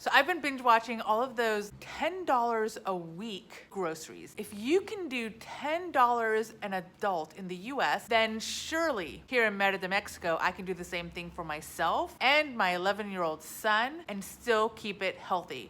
So I've been binge watching all of those $10 a week groceries. If you can do $10 an adult in the US, then surely here in Merida, Mexico, I can do the same thing for myself and my 11-year-old son and still keep it healthy.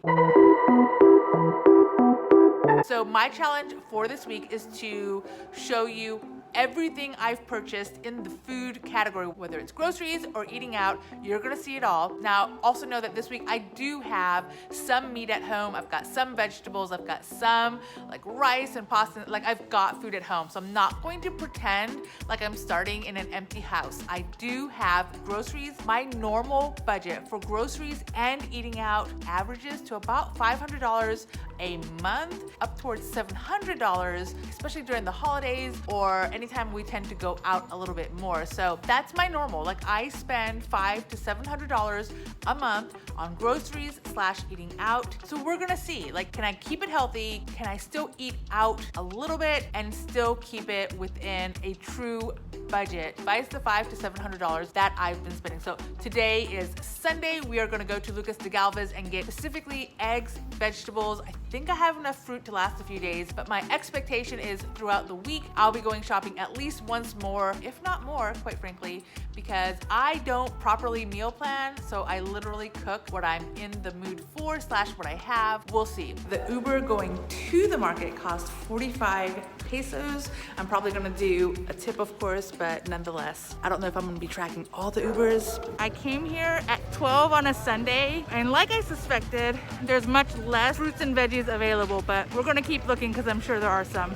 So my challenge for this week is to show you everything I've purchased in the food category, whether it's groceries or eating out. You're gonna see it all. Now, also know that this week I do have some meat at home. I've got some vegetables. I've got some like rice and pasta. Like I've got food at home. So I'm not going to pretend like I'm starting in an empty house. I do have groceries. My normal budget for groceries and eating out averages to about $500 a month, up towards $700, especially during the holidays or anytime we tend to go out a little bit more. So that's my normal. Like I spend $500 to $700 a month on groceries / eating out. So we're gonna see, like, can I keep it healthy? Can I still eat out a little bit and still keep it within a true budget? $500 to $700 that I've been spending. So today is Sunday. We are gonna go to Lucas de Galvez and get specifically eggs, vegetables. I think I have enough fruit to last a few days, but my expectation is throughout the week, I'll be going shopping at least once more, if not more, quite frankly, because I don't properly meal plan. So I literally cook what I'm in the mood for / what I have. We'll see. The Uber going to the market cost 45 pesos. I'm probably gonna do a tip, of course, but nonetheless, I don't know if I'm gonna be tracking all the Ubers. I came here at 12 on a Sunday, and like I suspected, there's much less fruits and veggies available, but we're gonna keep looking because I'm sure there are some.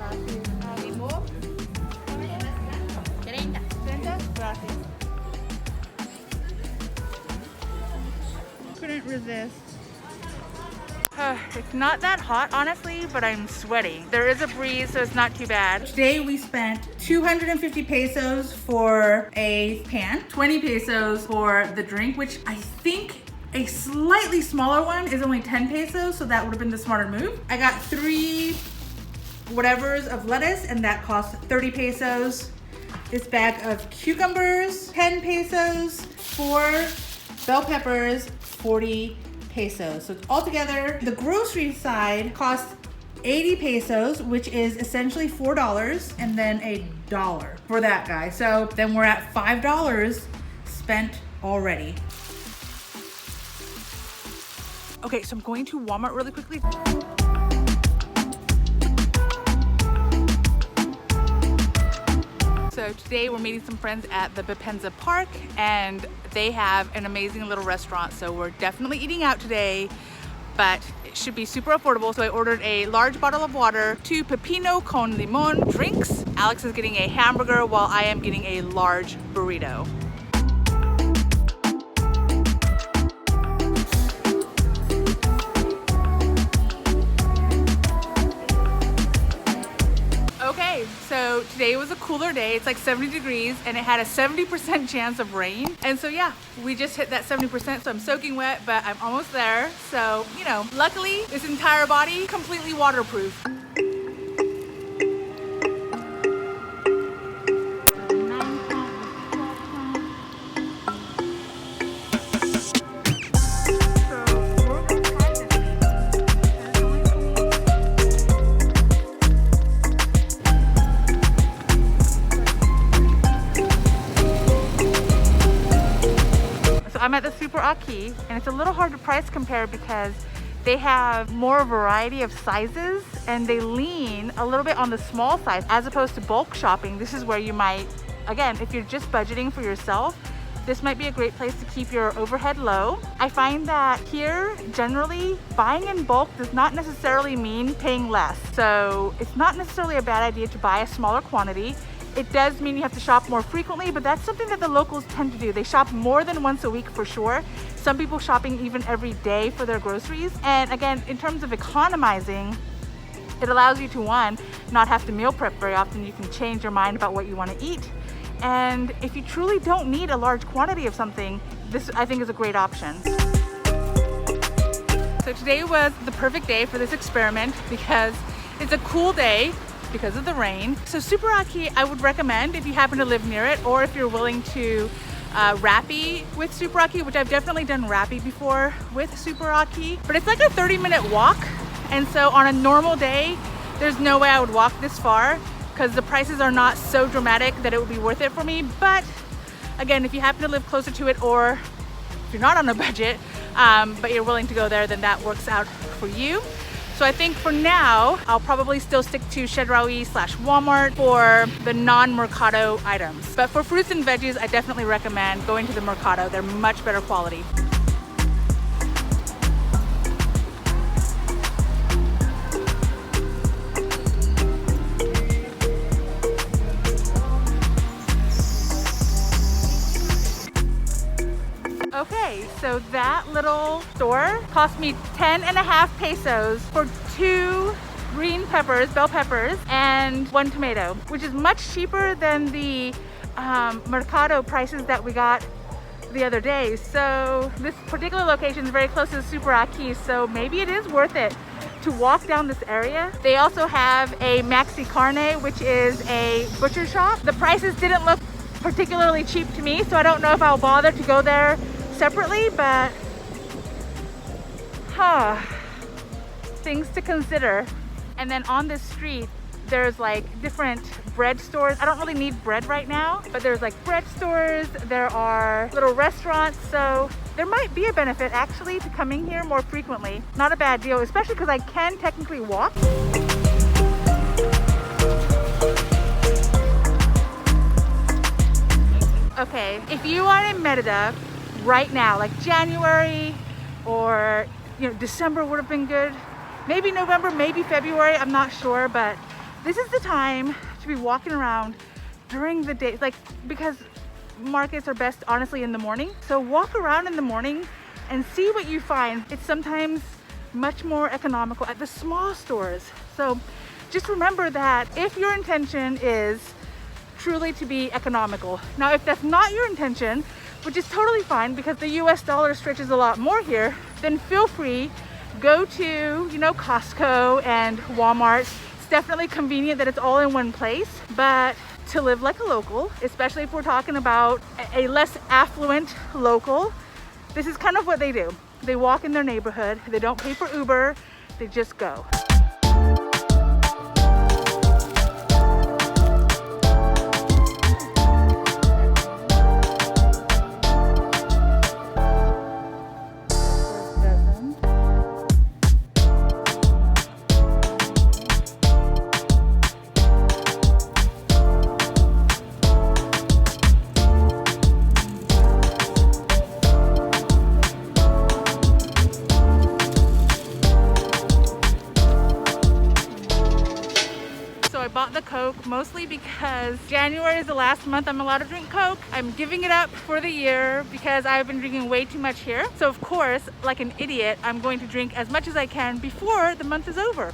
Couldn't resist. It's not that hot, honestly, but I'm sweating. There is a breeze, so it's not too bad. Today we spent 250 pesos for a pan, 20 pesos for the drink, which I think a slightly smaller one is only 10 pesos, so that would have been the smarter move. I got 3 whatevers of lettuce, and that cost 30 pesos. This bag of cucumbers, 10 pesos. 4 bell peppers, 40 pesos. So altogether, the grocery side costs 80 pesos, which is essentially $4, and then $1 for that guy. So then we're at $5 spent already. Okay, so I'm going to Walmart really quickly. So today we're meeting some friends at the Bepensa Park, and they have an amazing little restaurant. So we're definitely eating out today, but it should be super affordable. So I ordered a large bottle of water, 2 pepino con limon drinks. Alex is getting a hamburger while I am getting a large burrito. So today was a cooler day. It's like 70 degrees and it had a 70% chance of rain. And so yeah, we just hit that 70%. So I'm soaking wet, but I'm almost there. So, you know, luckily this entire body completely waterproof. I'm at the Super Aki, and it's a little hard to price compare because they have more variety of sizes and they lean a little bit on the small size as opposed to bulk shopping. This is where you might, again, if you're just budgeting for yourself, this might be a great place to keep your overhead low. I find that here, generally, buying in bulk does not necessarily mean paying less. So it's not necessarily a bad idea to buy a smaller quantity. It does mean you have to shop more frequently, but that's something that the locals tend to do. They shop more than once a week for sure. Some people shopping even every day for their groceries. And again, in terms of economizing, it allows you to, one, not have to meal prep very often. You can change your mind about what you want to eat. And if you truly don't need a large quantity of something, this I think is a great option. So today was the perfect day for this experiment because it's a cool day because of the rain. So Super Aki, I would recommend if you happen to live near it, or if you're willing to Rappi with Super Aki, which I've definitely done Rappi before with Super Aki, but it's like a 30-minute walk. And so on a normal day, there's no way I would walk this far because the prices are not so dramatic that it would be worth it for me. But again, if you happen to live closer to it, or if you're not on a budget, but you're willing to go there, then that works out for you. So I think for now, I'll probably still stick to Chedraui / Walmart for the non-Mercado items. But for fruits and veggies, I definitely recommend going to the Mercado. They're much better quality. Okay, so that little store cost me 10.5 pesos for 2 green peppers, bell peppers, and 1 tomato, which is much cheaper than the Mercado prices that we got the other day. So this particular location is very close to Super Aki, so maybe it is worth it to walk down this area. They also have a Maxi Carne, which is a butcher shop. The prices didn't look particularly cheap to me, so I don't know if I'll bother to go there separately, but things to consider. And then on this street, there's like different bread stores. I don't really need bread right now, but there's like bread stores, there are little restaurants, so there might be a benefit actually to coming here more frequently. Not a bad deal, especially because I can technically walk. Okay, if you are in Merida right now, like January or December would have been good. Maybe November, maybe February, I'm not sure, but this is the time to be walking around during the day, like, because markets are best honestly in the morning. So walk around in the morning and see what you find. It's sometimes much more economical at the small stores. So just remember that if your intention is truly to be economical. Now, if that's not your intention, which is totally fine because the US dollar stretches a lot more here, then feel free, go to, Costco and Walmart. It's definitely convenient that it's all in one place, but to live like a local, especially if we're talking about a less affluent local, this is kind of what they do. They walk in their neighborhood, they don't pay for Uber, they just go. The Coke mostly because January is the last month I'm allowed to drink Coke. I'm giving it up for the year because I've been drinking way too much here. So of course, like an idiot, I'm going to drink as much as I can before the month is over.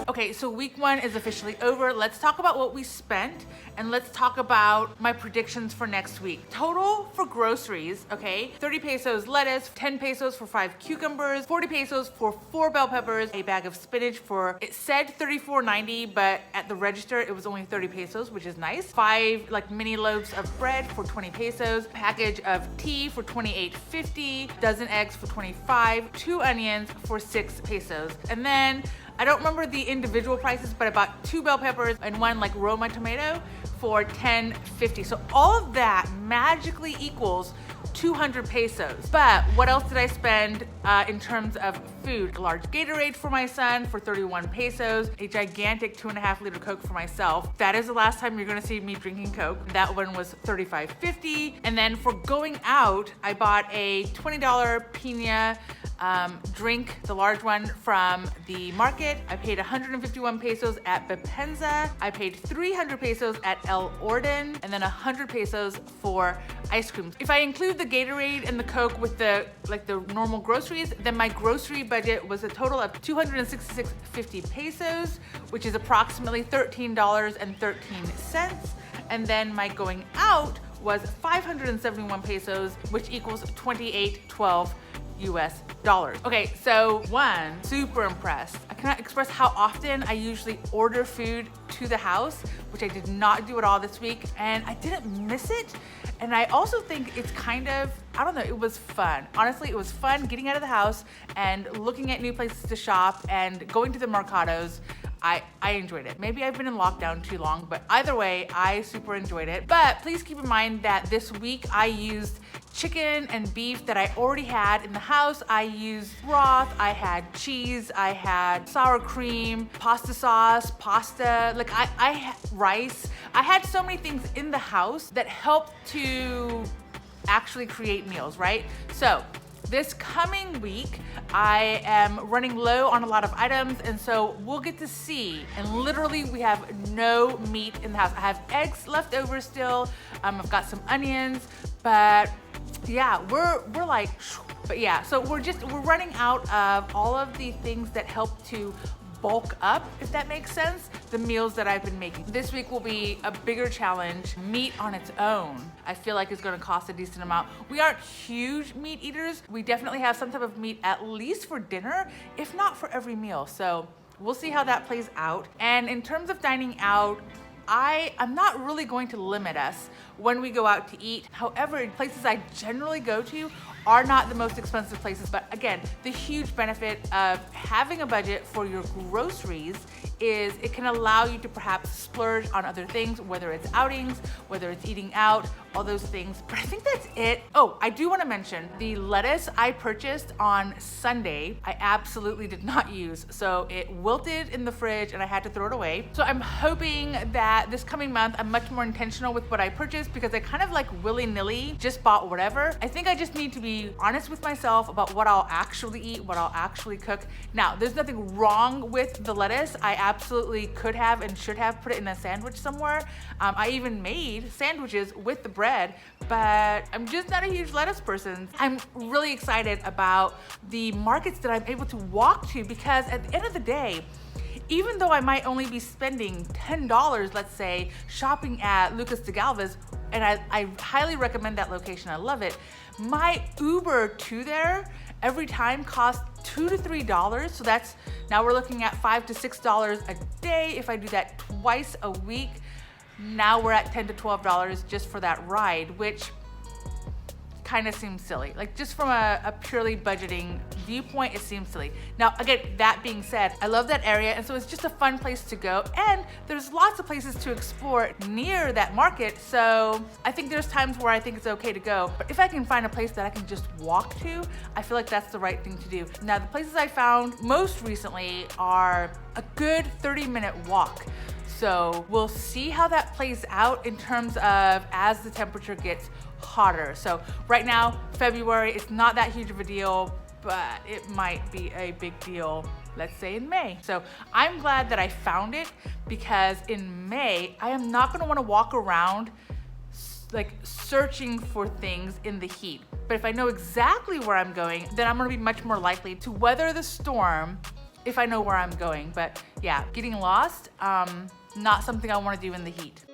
Okay, so week 1 is officially over. Let's talk about what we spent and let's talk about my predictions for next week. Total for groceries, okay, 30 pesos lettuce, 10 pesos for 5 cucumbers, 40 pesos for 4 bell peppers, a bag of spinach for, it said 34.90, but at the register it was only 30 pesos, which is nice. 5 like mini loaves of bread for 20 pesos, package of tea for 28.50, dozen eggs for 25, 2 onions for 6 pesos. And then I don't remember the individual prices, but I bought 2 bell peppers and 1 like Roma tomato for 10.50. So all of that magically equals 200 pesos. But what else did I spend in terms of food? A large Gatorade for my son for 31 pesos, a gigantic 2.5 liter Coke for myself. That is the last time you're gonna see me drinking Coke. That one was 35.50. And then for going out, I bought a $20 Pina drink, the large one from the market. I paid 151 pesos at Bepenza. I paid 300 pesos at El Orden, and then 100 pesos for ice cream. If I include the Gatorade and the Coke with the normal groceries, then my grocery budget was a total of 266.50 pesos, which is approximately $13.13. And then my going out was 571 pesos, which equals 28.12 US dollars. Okay, so one, super impressed. I cannot express how often I usually order food to the house, which I did not do at all this week, and I didn't miss it. And I also think it's kind of, I don't know, it was fun. Honestly, it was fun getting out of the house and looking at new places to shop and going to the mercados. I enjoyed it. Maybe I've been in lockdown too long, but either way, I super enjoyed it. But please keep in mind that this week I used chicken and beef that I already had in the house. I used broth, I had cheese, I had sour cream, pasta sauce, pasta, like I had rice. I had so many things in the house that helped to actually create meals, right? So this coming week, I am running low on a lot of items, and so we'll get to see. And literally, we have no meat in the house. I have eggs left over still. I've got some onions, but yeah, we're like, but yeah. So we're running out of all of the things that help to bulk up, if that makes sense, the meals that I've been making. This week will be a bigger challenge. Meat on its own, I feel like is gonna cost a decent amount. We aren't huge meat eaters. We definitely have some type of meat at least for dinner, if not for every meal. So we'll see how that plays out. And in terms of dining out, I'm not really going to limit us when we go out to eat. However, places I generally go to are not the most expensive places, but again, the huge benefit of having a budget for your groceries is it can allow you to perhaps splurge on other things, whether it's outings, whether it's eating out, all those things. But I think that's it. Oh, I do want to mention the lettuce I purchased on Sunday, I absolutely did not use. So it wilted in the fridge and I had to throw it away. So I'm hoping that this coming month, I'm much more intentional with what I purchased because I kind of like willy-nilly just bought whatever. I think I just need to be honest with myself about what I'll actually eat, what I'll actually cook. Now, there's nothing wrong with the lettuce. I absolutely could have and should have put it in a sandwich somewhere. I even made sandwiches with the bread, but I'm just not a huge lettuce person. I'm really excited about the markets that I'm able to walk to because at the end of the day, even though I might only be spending $10, let's say, shopping at Lucas de Galvez, and I highly recommend that location, I love it, my Uber to there every time costs $2 to $3. So that's, now we're looking at $5 to $6 a day. If I do that twice a week, now we're at $10 to $12 just for that ride, which kind of seems silly. Like just from a purely budgeting viewpoint, it seems silly. Now, again, that being said, I love that area. And so it's just a fun place to go. And there's lots of places to explore near that market. So I think there's times where I think it's okay to go. But if I can find a place that I can just walk to, I feel like that's the right thing to do. Now, the places I found most recently are a good 30-minute walk. So we'll see how that plays out in terms of as the temperature gets hotter. So right now, February, it's not that huge of a deal, but it might be a big deal, let's say in May. So I'm glad that I found it because in May, I am not gonna wanna walk around like searching for things in the heat. But if I know exactly where I'm going, then I'm gonna be much more likely to weather the storm if I know where I'm going. But yeah, getting lost, not something I wanna do in the heat.